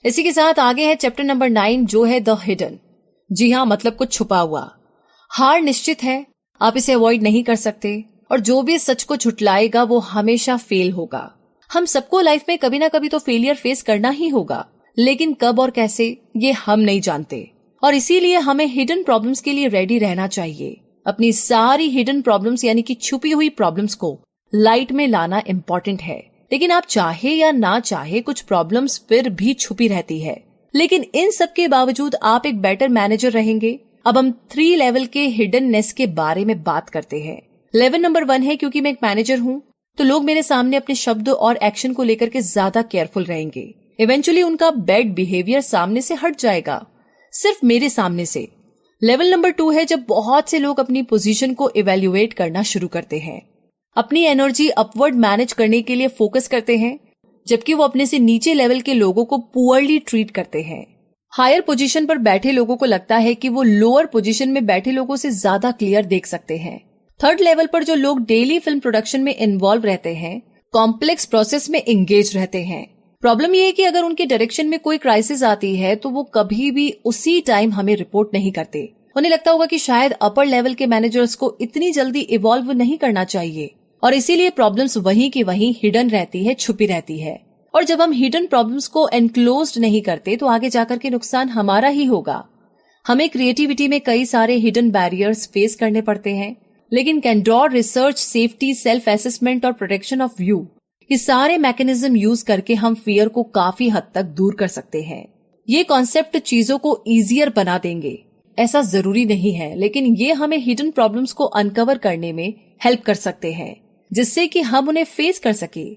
इसी के साथ आगे है चैप्टर नंबर 9 जो है द हिडन। जी हाँ, मतलब कुछ छुपा हुआ। हार निश्चित है, आप इसे अवॉइड नहीं कर सकते और जो भी सच को झुटलाएगा वो हमेशा फेल होगा। हम सबको लाइफ में कभी ना कभी तो फेलियर फेस करना ही होगा, लेकिन कब और कैसे ये हम नहीं जानते और इसीलिए हमें हिडन प्रॉब्लम्स के लिए रेडी रहना चाहिए। अपनी सारी हिडन प्रॉब्लम्स यानी कि छुपी हुई प्रॉब्लम्स को लाइट में लाना इम्पोर्टेंट है। लेकिन आप चाहे या ना चाहे कुछ प्रॉब्लम्स फिर भी छुपी रहती है, लेकिन इन सब के बावजूद आप एक बेटर मैनेजर रहेंगे। अब हम 3 लेवल के हिडननेस के बारे में बात करते हैं। लेवल नंबर 1 है क्योंकि मैं एक मैनेजर हूँ तो लोग मेरे सामने अपने शब्द और एक्शन को लेकर के ज्यादा केयरफुल रहेंगे। इवेंचुअली उनका बैड बिहेवियर सामने से हट जाएगा, सिर्फ मेरे सामने से। लेवल नंबर 2 है जब बहुत से लोग अपनी पोजीशन को इवेल्युएट करना शुरू करते हैं, अपनी एनर्जी अपवर्ड मैनेज करने के लिए फोकस करते हैं, जबकि वो अपने से नीचे लेवल के लोगों को पुअरली ट्रीट करते हैं। हायर पोजीशन पर बैठे लोगों को लगता है कि वो लोअर पोजीशन में बैठे लोगों से ज्यादा क्लियर देख सकते हैं। थर्ड लेवल पर जो लोग डेली फिल्म प्रोडक्शन में इन्वॉल्व रहते हैं, कॉम्प्लेक्स प्रोसेस में एंगेज रहते हैं। प्रॉब्लम ये है कि अगर उनके डायरेक्शन में कोई क्राइसिस आती है तो वो कभी भी उसी टाइम हमें रिपोर्ट नहीं करते। उन्हें लगता होगा कि शायद अपर लेवल के मैनेजर्स को इतनी जल्दी इवॉल्व नहीं करना चाहिए और इसीलिए प्रॉब्लम्स वहीं की वहीं हिडन रहती है, छुपी रहती है। और जब हम हिडन प्रॉब्लम्स को एनक्लोज्ड नहीं करते तो आगे जाकर के नुकसान हमारा ही होगा। हमें क्रिएटिविटी में कई सारे हिडन बैरियर्स फेस करने पड़ते हैं, लेकिन candour, research, safety, self assessment और प्रोटेक्शन ऑफ व्यू, ये सारे मैकेनिज्म यूज करके हम फियर को काफी हद तक दूर कर सकते हैं। ये कॉन्सेप्ट चीजों को इजियर बना देंगे, ऐसा जरूरी नहीं है, लेकिन ये हमें हिडन प्रॉब्लम्स को अनकवर करने में हेल्प कर सकते हैं, जिससे कि हम उन्हें फेस कर सके।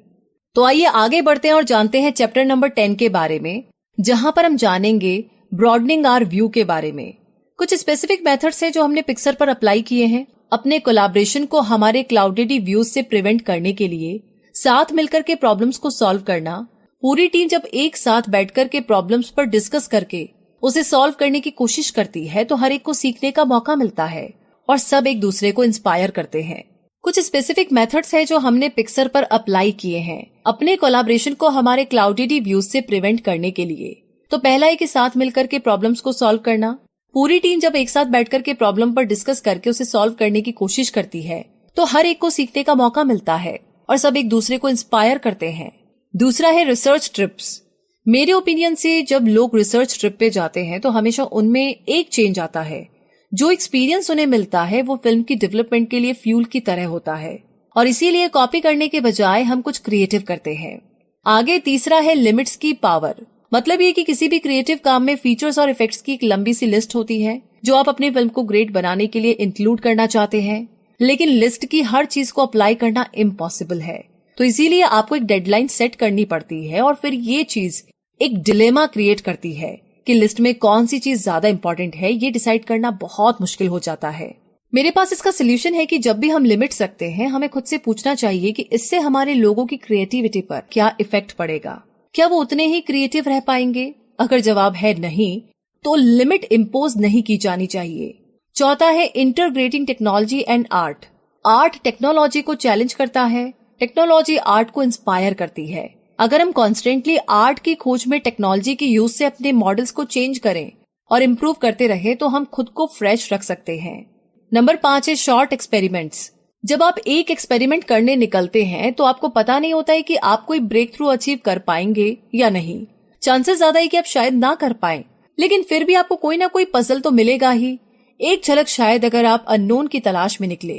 तो आइए आगे बढ़ते हैं और जानते हैं चैप्टर नंबर 10 के बारे में, जहां पर हम जानेंगे ब्रॉडनिंग आवर व्यू के बारे में। कुछ स्पेसिफिक मेथड्स हैं जो हमने पिक्सर पर अप्लाई किए हैं अपने कोलैबोरेशन को हमारे क्लाउडेड व्यूज से प्रिवेंट करने के लिए। साथ मिलकर के प्रॉब्लम्स को सॉल्व करना, पूरी टीम जब एक साथ बैठकर के प्रॉब्लम्स पर डिस्कस करके उसे सॉल्व करने की कोशिश करती है तो हर एक को सीखने का मौका मिलता है और सब एक दूसरे को इंस्पायर करते हैं। कुछ स्पेसिफिक मेथड्स हैं जो हमने पिक्सर पर अप्लाई किए हैं अपने कोलैबोरेशन को हमारे क्लाउडेड व्यूज से प्रिवेंट करने के लिए। तो पहला है कि साथ मिलकर के प्रॉब्लम्स को सॉल्व करना। पूरी टीम जब एक साथ बैठकर के प्रॉब्लम पर डिस्कस करके उसे सॉल्व करने की कोशिश करती है तो हर एक को सीखने का मौका मिलता है और सब एक दूसरे को इंस्पायर करते हैं। दूसरा है रिसर्च ट्रिप्स। मेरे ओपिनियन से जब लोग रिसर्च ट्रिप पे जाते हैं तो हमेशा उनमें एक चेंज आता है। जो एक्सपीरियंस उन्हें मिलता है वो फिल्म की डेवलपमेंट के लिए फ्यूल की तरह होता है और इसीलिए कॉपी करने के बजाय हम कुछ क्रिएटिव करते हैं। आगे तीसरा है लिमिट्स की पावर। मतलब ये कि किसी भी क्रिएटिव काम में फीचर्स और इफेक्ट्स की एक लंबी सी लिस्ट होती है जो आप अपनी फिल्म को ग्रेट बनाने के लिए इंक्लूड करना चाहते हैं, लेकिन लिस्ट की हर चीज को अप्लाई करना इम्पॉसिबल है। तो इसीलिए आपको एक डेडलाइन सेट करनी पड़ती है और फिर ये चीज एक डिलेमा क्रिएट करती है कि लिस्ट में कौन सी चीज ज्यादा इम्पोर्टेंट है, ये डिसाइड करना बहुत मुश्किल हो जाता है। मेरे पास इसका सोल्यूशन है कि जब भी हम लिमिट सकते हैं हमें खुद से पूछना चाहिए कि इससे हमारे लोगों की क्रिएटिविटी पर क्या इफेक्ट पड़ेगा, क्या वो उतने ही क्रिएटिव रह पाएंगे। अगर जवाब है नहीं तो लिमिट इम्पोज नहीं की जानी चाहिए। चौथा है integrating technology and art. Art technology को चैलेंज करता है, टेक्नोलॉजी आर्ट को इंस्पायर करती है। अगर हम कॉन्स्टेंटली आर्ट की खोज में टेक्नोलॉजी की यूज से अपने मॉडल्स को चेंज करें और इम्प्रूव करते रहे तो हम खुद को फ्रेश रख सकते हैं। नंबर 5 है शॉर्ट एक्सपेरिमेंट्स। जब आप एक एक्सपेरिमेंट करने निकलते हैं तो आपको पता नहीं होता है कि आप कोई ब्रेक थ्रू अचीव कर पाएंगे या नहीं। चांसेस ज्यादा है कि आप शायद ना कर पाएं, लेकिन फिर भी आपको कोई ना कोई पजल तो मिलेगा ही। एक झलक शायद अगर आप अननोन की तलाश में निकले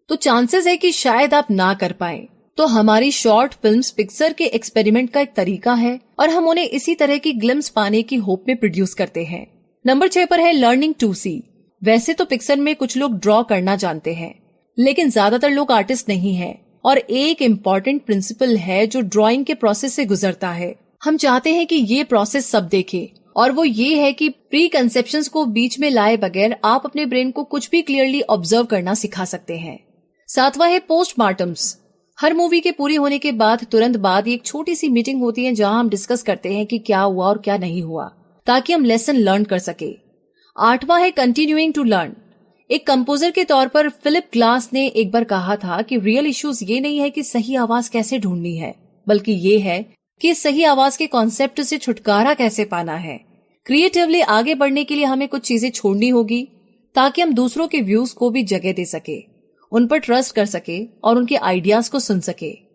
तो चांसेस है कि शायद आप ना कर पाएं। तो हमारी शॉर्ट फिल्म्स पिक्चर के एक्सपेरिमेंट का एक तरीका है और हम उन्हें इसी तरह की ग्लिम्स पाने की होप में प्रोड्यूस करते हैं। नंबर 6 पर है लर्निंग टू सी। वैसे तो पिक्चर में कुछ लोग ड्रॉ करना जानते हैं, लेकिन ज्यादातर लोग आर्टिस्ट नहीं हैं और एक इम्पॉर्टेंट प्रिंसिपल है जो ड्राइंग के प्रोसेस से गुजरता है। हम चाहते हैं कि ये प्रोसेस सब देखें और वो ये है कि प्री कंसेप्शंस को बीच में लाए बगैर आप अपने ब्रेन को कुछ भी क्लियरली ऑब्जर्व करना सिखा सकते हैं। 7वां है पोस्टमार्टम्स। हर मूवी के पूरी होने के बाद तुरंत बाद एक छोटी सी मीटिंग होती है जहां हम डिस्कस करते हैं कि क्या हुआ और क्या नहीं हुआ, ताकि हम लेसन लर्न कर सके। 8वां है कंटिन्यूइंग टू लर्न। एक कंपोजर के तौर पर फिलिप ग्लास ने एक बार कहा था कि रियल इश्यूज ये नहीं है कि सही आवाज कैसे ढूंढनी है, बल्कि ये है कि इस सही आवाज के कॉन्सेप्ट से छुटकारा कैसे पाना है। क्रिएटिवली आगे बढ़ने के लिए हमें कुछ चीजें छोड़नी होगी ताकि हम दूसरों के व्यूज को भी जगह दे सके, उन पर ट्रस्ट कर सके और उनके आइडियाज को सुन सके।